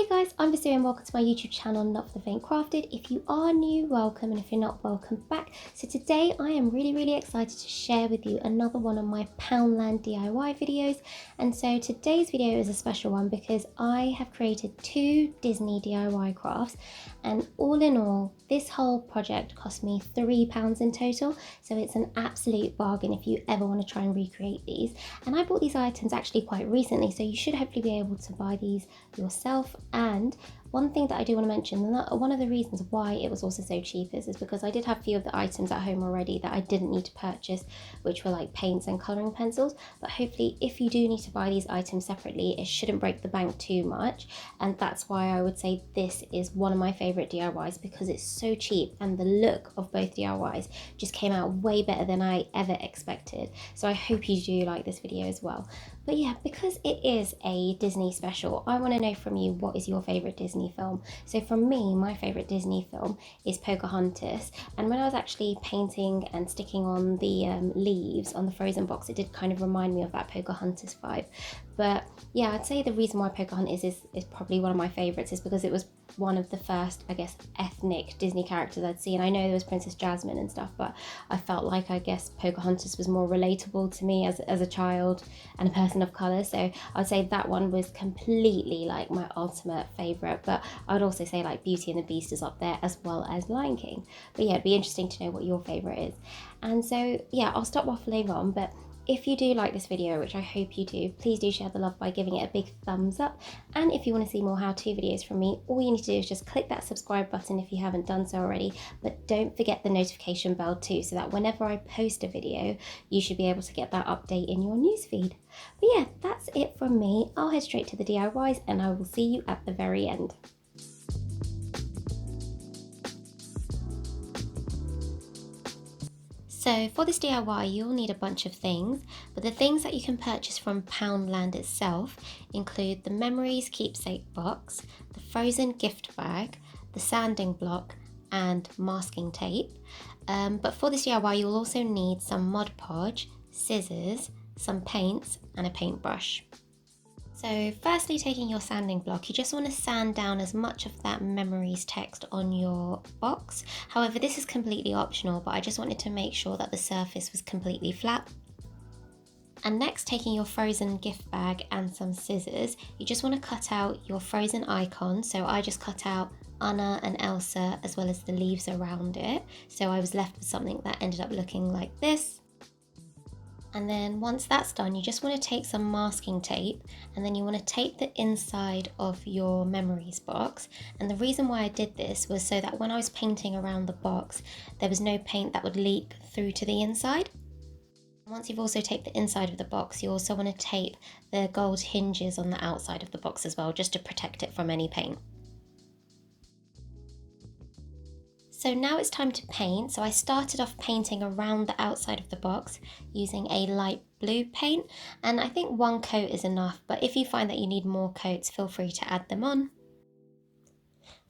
Hey guys, I'm Vasiri and welcome to my YouTube channel, Not for the Faint Crafted. If you are new, welcome, and if you're not, welcome back. So today I am really excited to share with you another one of my Poundland DIY videos. And so today's video is a special one because I have created 2 Disney DIY crafts, and all in all, this whole project cost me £3 in total. So it's an absolute bargain if you ever want to try and recreate these. And I bought these items actually quite recently, so you should hopefully be able to buy these yourself. And one thing that I do want to mention, and one of the reasons why it was also so cheap is because I did have a few of the items at home already that I didn't need to purchase, which were like paints and colouring pencils. But hopefully if you do need to buy these items separately, it shouldn't break the bank too much. And that's why I would say this is one of my favourite DIYs, because it's so cheap and the look of both DIYs just came out way better than I ever expected. So I hope you do like this video as well. But yeah, because it is a Disney special, I want to know from you, what is your favourite Disney film? So from me, my favourite Disney film is Pocahontas. And when I was actually painting and sticking on the leaves on the Frozen box, it did kind of remind me of that Pocahontas vibe. But yeah, I'd say the reason why Pocahontas is probably one of my favourites is because it was one of the first, I guess, ethnic Disney characters I'd seen. I know there was Princess Jasmine and stuff, but I felt like, I guess, Pocahontas was more relatable to me as a child and a person of colour. So I'd say that one was completely like my ultimate favourite. But I'd also say like Beauty and the Beast is up there, as well as Lion King. But yeah, it'd be interesting to know what your favourite is. And so yeah, I'll stop waffling on, but if you do like this video, which I hope you do, please do share the love by giving it a big thumbs up. And if you want to see more how-to videos from me, all you need to do is just click that subscribe button if you haven't done so already. But don't forget the notification bell too, so that whenever I post a video, you should be able to get that update in your newsfeed. But yeah, that's it from me. I'll head straight to the DIYs and I will see you at the very end. So for this DIY, you'll need a bunch of things, but the things that you can purchase from Poundland itself include the Memories Keepsake box, the Frozen gift bag, the sanding block, and masking tape. But for this DIY, you'll also need some Mod Podge, scissors, some paints, and a paintbrush. So firstly, taking your sanding block, you just want to sand down as much of that Memories text on your box. However, this is completely optional, but I just wanted to make sure that the surface was completely flat. And next, taking your Frozen gift bag and some scissors, you just want to cut out your Frozen icon. So I just cut out Anna and Elsa, as well as the leaves around it. So I was left with something that ended up looking like this. And then once that's done, you just want to take some masking tape, and then you want to tape the inside of your Memories box. And the reason why I did this was so that when I was painting around the box, there was no paint that would leak through to the inside. Once you've also taped the inside of the box, you also want to tape the gold hinges on the outside of the box as well, just to protect it from any paint. So now it's time to paint. So I started off painting around the outside of the box using a light blue paint, and I think 1 coat is enough, but if you find that you need more coats, feel free to add them on.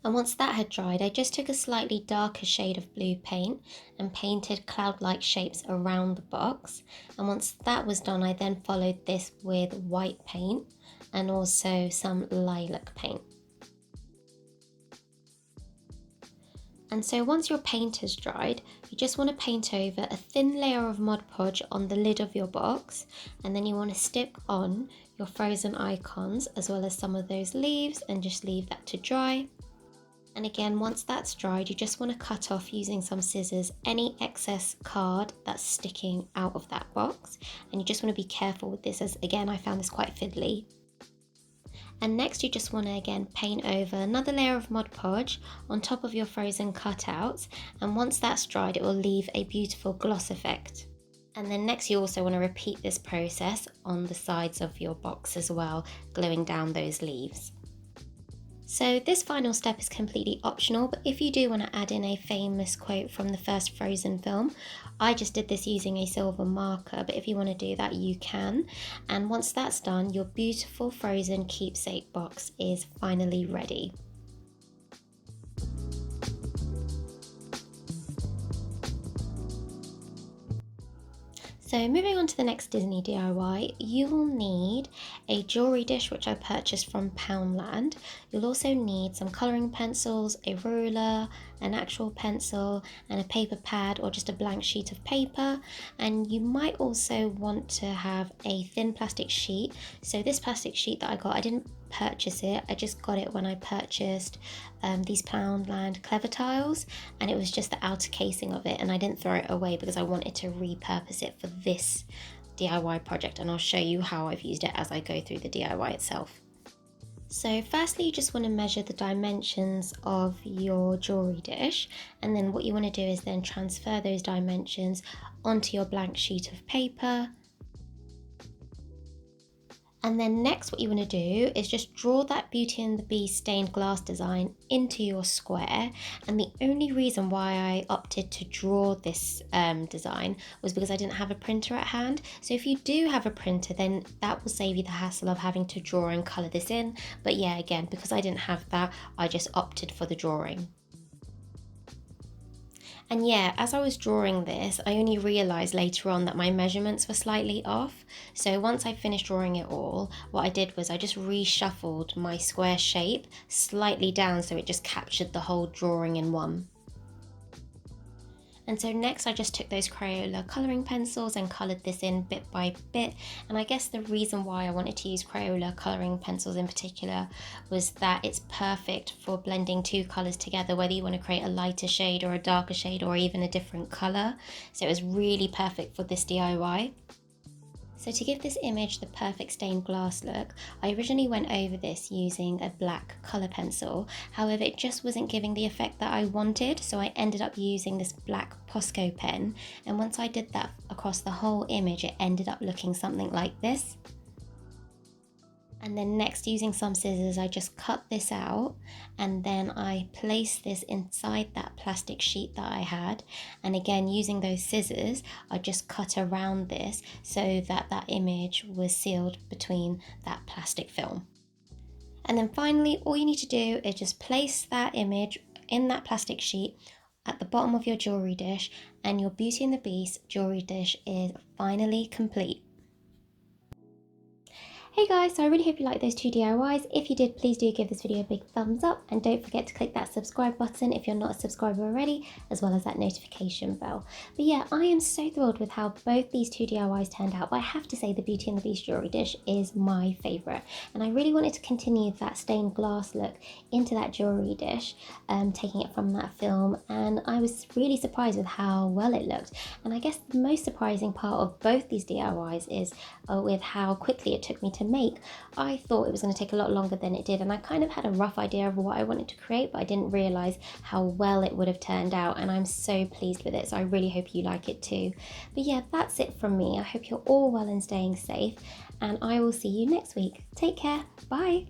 And once that had dried, I just took a slightly darker shade of blue paint and painted cloud-like shapes around the box. And once that was done, I then followed this with white paint and also some lilac paint. And so once your paint has dried, you just want to paint over a thin layer of Mod Podge on the lid of your box, and then you want to stick on your Frozen icons as well as some of those leaves, and just leave that to dry. And again, once that's dried, you just want to cut off, using some scissors, any excess card that's sticking out of that box. And you just want to be careful with this, as again, I found this quite fiddly. And next, you just want to again paint over another layer of Mod Podge on top of your Frozen cutouts, and once that's dried, it will leave a beautiful gloss effect. And then next, you also want to repeat this process on the sides of your box as well, gluing down those leaves. So this final step is completely optional, but if you do want to add in a famous quote from the first Frozen film, I just did this using a silver marker, but if you want to do that, you can. And once that's done, your beautiful Frozen keepsake box is finally ready. So moving on to the next Disney DIY, you will need a jewellery dish which I purchased from Poundland. You'll also need some colouring pencils, a ruler, an actual pencil and a paper pad or just a blank sheet of paper, and you might also want to have a thin plastic sheet. So this plastic sheet that I got, I didn't purchase it, I just got it when I purchased these Poundland Clever tiles, and it was just the outer casing of it, and I didn't throw it away because I wanted to repurpose it for this DIY project, and I'll show you how I've used it as I go through the DIY itself. So firstly, you just want to measure the dimensions of your jewellery dish, and then what you want to do is then transfer those dimensions onto your blank sheet of paper. And then next what you want to do is just draw that Beauty and the Beast stained glass design into your square. And the only reason why I opted to draw this design was because I didn't have a printer at hand. So if you do have a printer, then that will save you the hassle of having to draw and colour this in. But yeah, again, because I didn't have that, I just opted for the drawing. And yeah, as I was drawing this, I only realised later on that my measurements were slightly off. So once I finished drawing it all, what I did was I just reshuffled my square shape slightly down so it just captured the whole drawing in one. And so next I just took those Crayola colouring pencils and coloured this in bit by bit. And I guess the reason why I wanted to use Crayola colouring pencils in particular was that it's perfect for blending two colours together, whether you want to create a lighter shade or a darker shade or even a different colour. So it was really perfect for this DIY. So to give this image the perfect stained glass look, I originally went over this using a black colour pencil. However, it just wasn't giving the effect that I wanted, so I ended up using this black Posco pen. And once I did that across the whole image, it ended up looking something like this. And then next, using some scissors, I just cut this out, and then I placed this inside that plastic sheet that I had. And again, using those scissors, I just cut around this so that that image was sealed between that plastic film. And then finally, all you need to do is just place that image in that plastic sheet at the bottom of your jewellery dish, and your Beauty and the Beast jewellery dish is finally complete. Hey guys, so I really hope you liked those two DIYs. If you did, please do give this video a big thumbs up, and don't forget to click that subscribe button if you're not a subscriber already, as well as that notification bell. But yeah, I am so thrilled with how both these two DIYs turned out, but I have to say the Beauty and the Beast jewellery dish is my favourite, and I really wanted to continue that stained glass look into that jewellery dish, taking it from that film, and I was really surprised with how well it looked. And I guess the most surprising part of both these DIYs is with how quickly it took me to make. I thought it was going to take a lot longer than it did, and I kind of had a rough idea of what I wanted to create, but I didn't realise how well it would have turned out, and I'm so pleased with it, so I really hope you like it too. But yeah, that's it from me. I hope you're all well and staying safe, and I will see you next week. Take care. Bye.